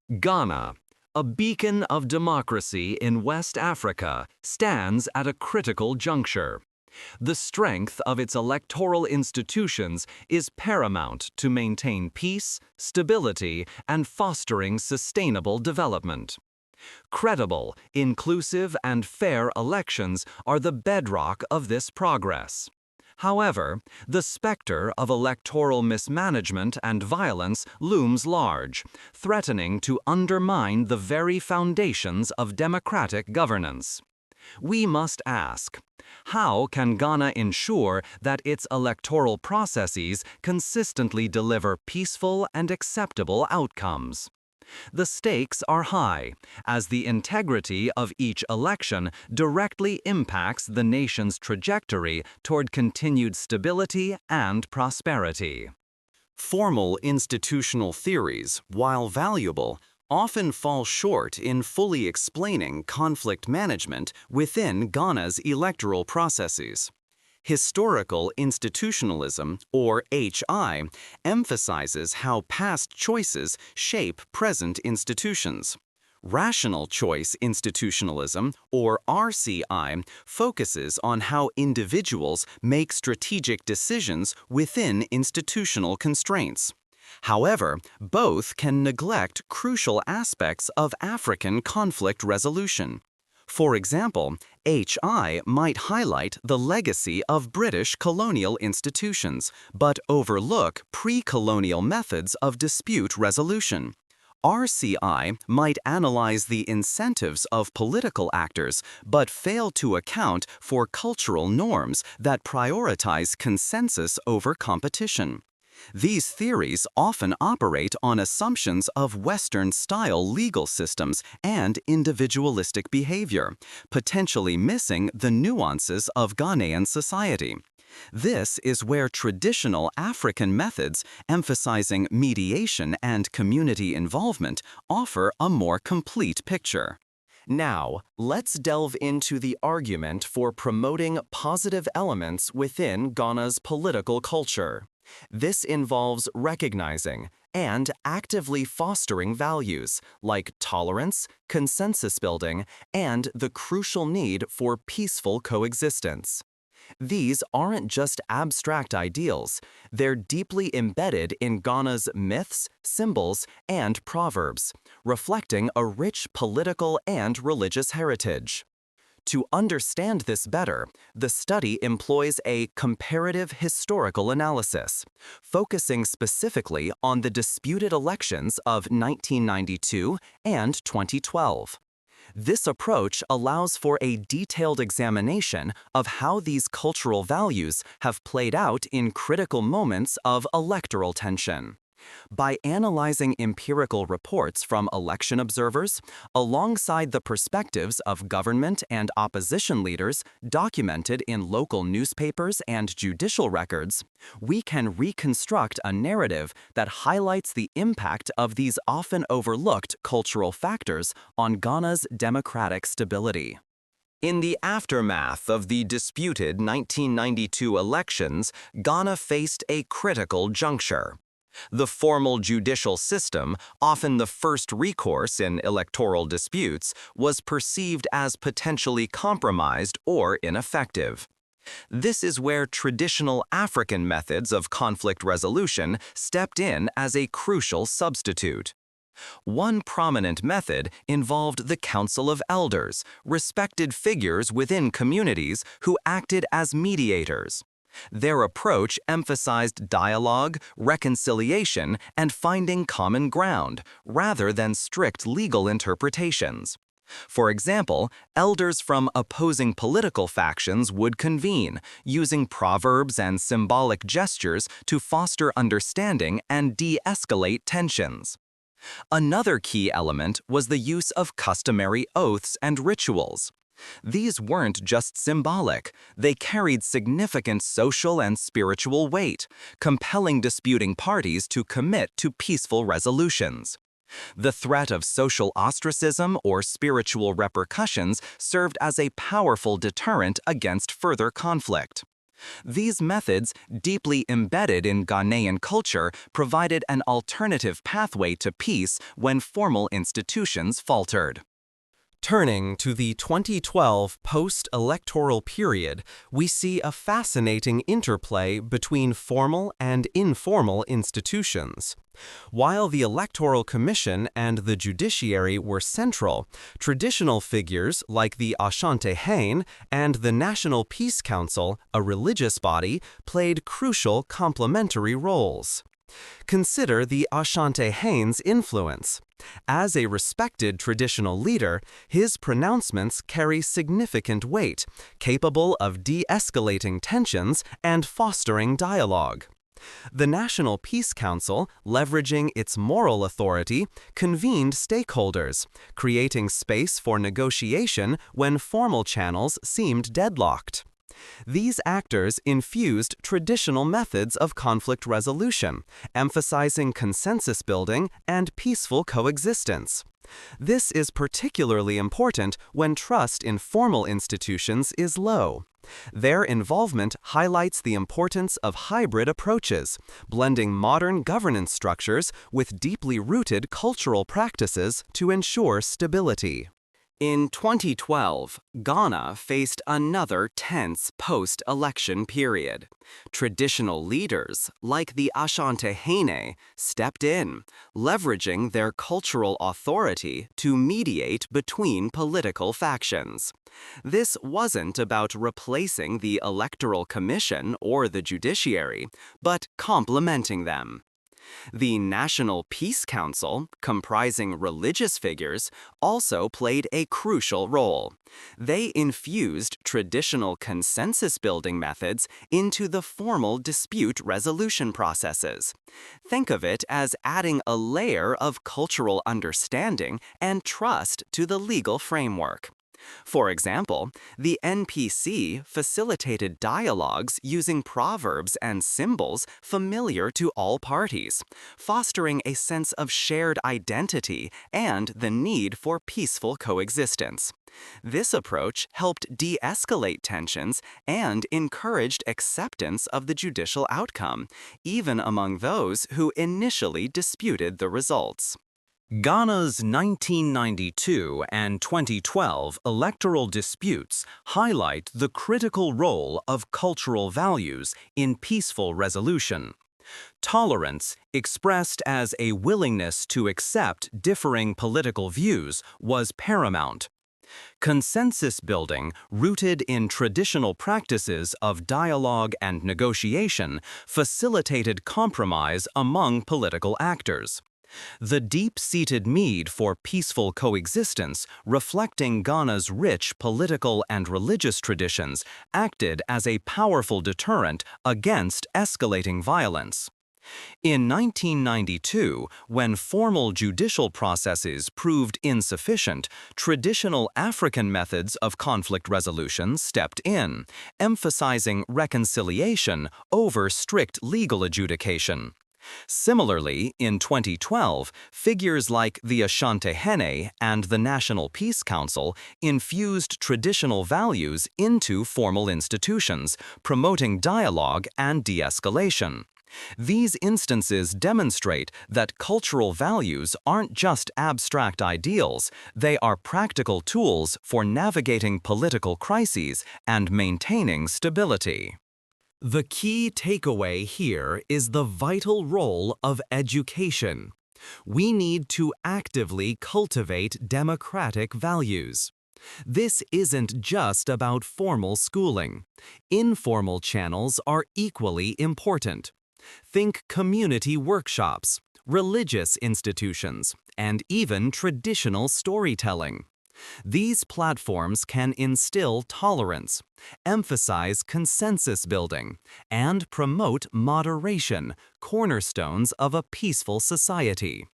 Ghana, a beacon of democracy in West Africa, stands at a critical juncture. The strength of its electoral institutions is paramount to maintain peace, stability, and fostering sustainable development. Credible, inclusive, and fair elections are the bedrock of this progress. However, the specter of electoral mismanagement and violence looms large, threatening to undermine the very foundations of democratic governance. We must ask, how can Ghana ensure that its electoral processes consistently deliver peaceful and acceptable outcomes? The stakes are high, as the integrity of each election directly impacts the nation's trajectory toward continued stability and prosperity. Formal institutional theories, while valuable, often fall short in fully explaining conflict management within Ghana's electoral processes. Historical institutionalism, or HI, emphasizes how past choices shape present institutions. Rational choice institutionalism, or RCI, focuses on how individuals make strategic decisions within institutional constraints. However, both can neglect crucial aspects of African conflict resolution. For example, HI might highlight the legacy of British colonial institutions, but overlook pre-colonial methods of dispute resolution. RCI might analyze the incentives of political actors, but fail to account for cultural norms that prioritize consensus over competition. These theories often operate on assumptions of Western-style legal systems and individualistic behavior, potentially missing the nuances of Ghanaian society. This is where traditional African methods, emphasizing mediation and community involvement, offer a more complete picture. Now, let's delve into the argument for promoting positive elements within Ghana's political culture. This involves recognizing and actively fostering values like tolerance, consensus building, and the crucial need for peaceful coexistence. These aren't just abstract ideals, they're deeply embedded in Ghana's myths, symbols, and proverbs, reflecting a rich political and religious heritage. To understand this better, the study employs a comparative historical analysis, focusing specifically on the disputed elections of 1992 and 2012. This approach allows for a detailed examination of how these cultural values have played out in critical moments of electoral tension. By analyzing empirical reports from election observers, alongside the perspectives of government and opposition leaders documented in local newspapers and judicial records, we can reconstruct a narrative that highlights the impact of these often overlooked cultural factors on Ghana's democratic stability. In the aftermath of the disputed 1992 elections, Ghana faced a critical juncture. The formal judicial system, often the first recourse in electoral disputes, was perceived as potentially compromised or ineffective. This is where traditional African methods of conflict resolution stepped in as a crucial substitute. One prominent method involved the Council of Elders, respected figures within communities who acted as mediators. Their approach emphasized dialogue, reconciliation, and finding common ground, rather than strict legal interpretations. For example, elders from opposing political factions would convene, using proverbs and symbolic gestures to foster understanding and de-escalate tensions. Another key element was the use of customary oaths and rituals. These weren't just symbolic, they carried significant social and spiritual weight, compelling disputing parties to commit to peaceful resolutions. The threat of social ostracism or spiritual repercussions served as a powerful deterrent against further conflict. These methods, deeply embedded in Ghanaian culture, provided an alternative pathway to peace when formal institutions faltered. Turning to the 2012 post-electoral period, we see a fascinating interplay between formal and informal institutions. While the Electoral Commission and the judiciary were central, traditional figures like the Ashanti-Haine and the National Peace Council, a religious body, played crucial complementary roles. Consider the Ashanti-Haine's influence. As a respected traditional leader, his pronouncements carry significant weight, capable of de-escalating tensions and fostering dialogue. The National Peace Council, leveraging its moral authority, convened stakeholders, creating space for negotiation when formal channels seemed deadlocked. These actors infused traditional methods of conflict resolution, emphasizing consensus building and peaceful coexistence. This is particularly important when trust in formal institutions is low. Their involvement highlights the importance of hybrid approaches, blending modern governance structures with deeply rooted cultural practices to ensure stability. In 2012, Ghana faced another tense post-election period. Traditional leaders, like the Ashanti-Haine, stepped in, leveraging their cultural authority to mediate between political factions. This wasn't about replacing the Electoral Commission or the judiciary, but complementing them. The National Peace Council, comprising religious figures, also played a crucial role. They infused traditional consensus-building methods into the formal dispute resolution processes. Think of it as adding a layer of cultural understanding and trust to the legal framework. For example, the NPC facilitated dialogues using proverbs and symbols familiar to all parties, fostering a sense of shared identity and the need for peaceful coexistence. This approach helped de-escalate tensions and encouraged acceptance of the judicial outcome, even among those who initially disputed the results. Ghana's 1992 and 2012 electoral disputes highlight the critical role of cultural values in peaceful resolution. Tolerance, expressed as a willingness to accept differing political views, was paramount. Consensus building, rooted in traditional practices of dialogue and negotiation, facilitated compromise among political actors. The deep-seated need for peaceful coexistence, reflecting Ghana's rich political and religious traditions, acted as a powerful deterrent against escalating violence. In 1992, when formal judicial processes proved insufficient, traditional African methods of conflict resolution stepped in, emphasizing reconciliation over strict legal adjudication. Similarly, in 2012, figures like the Ashanti-Haine and the National Peace Council infused traditional values into formal institutions, promoting dialogue and de-escalation. These instances demonstrate that cultural values aren't just abstract ideals, they are practical tools for navigating political crises and maintaining stability. The key takeaway here is the vital role of education. We need to actively cultivate democratic values. This isn't just about formal schooling. Informal channels are equally important. Think community workshops, religious institutions, and even traditional storytelling. These platforms can instill tolerance, emphasize consensus building, and promote moderation, cornerstones of a peaceful society.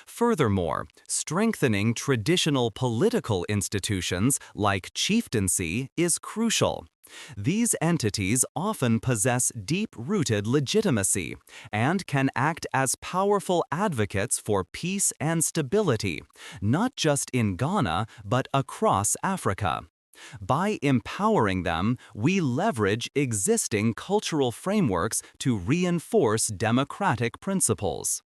Furthermore, strengthening traditional political institutions like chieftaincy is crucial. These entities often possess deep-rooted legitimacy and can act as powerful advocates for peace and stability, not just in Ghana but across Africa. By empowering them, we leverage existing cultural frameworks to reinforce democratic principles.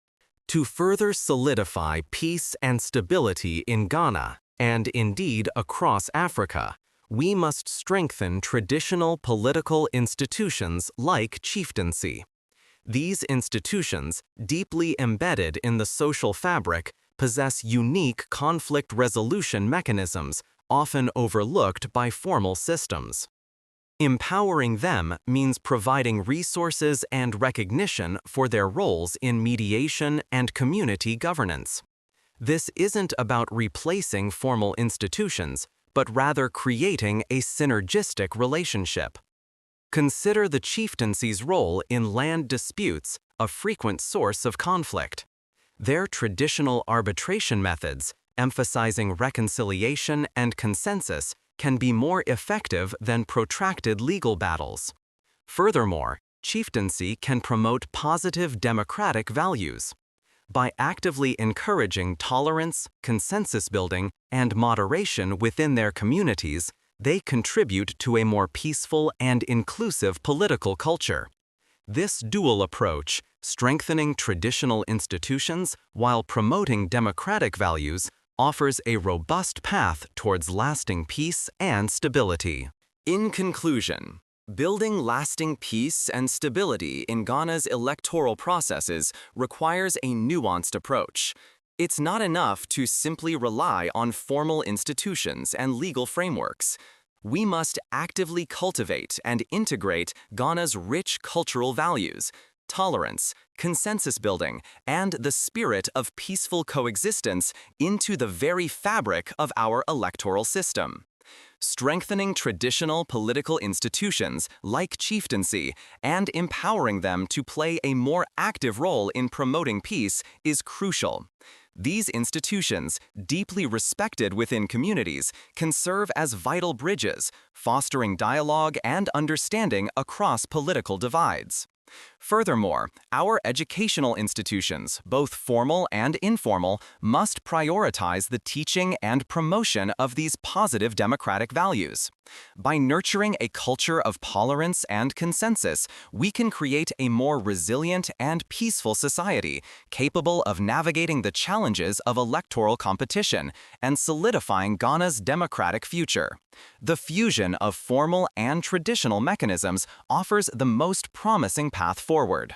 To further solidify peace and stability in Ghana, and indeed across Africa, we must strengthen traditional political institutions like chieftaincy. These institutions, deeply embedded in the social fabric, possess unique conflict resolution mechanisms often overlooked by formal systems. Empowering them means providing resources and recognition for their roles in mediation and community governance. This isn't about replacing formal institutions, but rather creating a synergistic relationship. Consider the chieftaincy's role in land disputes, a frequent source of conflict. Their traditional arbitration methods, emphasizing reconciliation and consensus, can be more effective than protracted legal battles. Furthermore, chieftaincy can promote positive democratic values. By actively encouraging tolerance, consensus building, and moderation within their communities, they contribute to a more peaceful and inclusive political culture. This dual approach, strengthening traditional institutions while promoting democratic values, offers a robust path towards lasting peace and stability. In conclusion, building lasting peace and stability in Ghana's electoral processes requires a nuanced approach. It's not enough to simply rely on formal institutions and legal frameworks. We must actively cultivate and integrate Ghana's rich cultural values, tolerance, consensus building, and the spirit of peaceful coexistence into the very fabric of our electoral system. Strengthening traditional political institutions like chieftaincy and empowering them to play a more active role in promoting peace is crucial. These institutions, deeply respected within communities, can serve as vital bridges, fostering dialogue and understanding across political divides. Furthermore, our educational institutions, both formal and informal, must prioritize the teaching and promotion of these positive democratic values. By nurturing a culture of tolerance and consensus, we can create a more resilient and peaceful society, capable of navigating the challenges of electoral competition and solidifying Ghana's democratic future. The fusion of formal and traditional mechanisms offers the most promising path forward.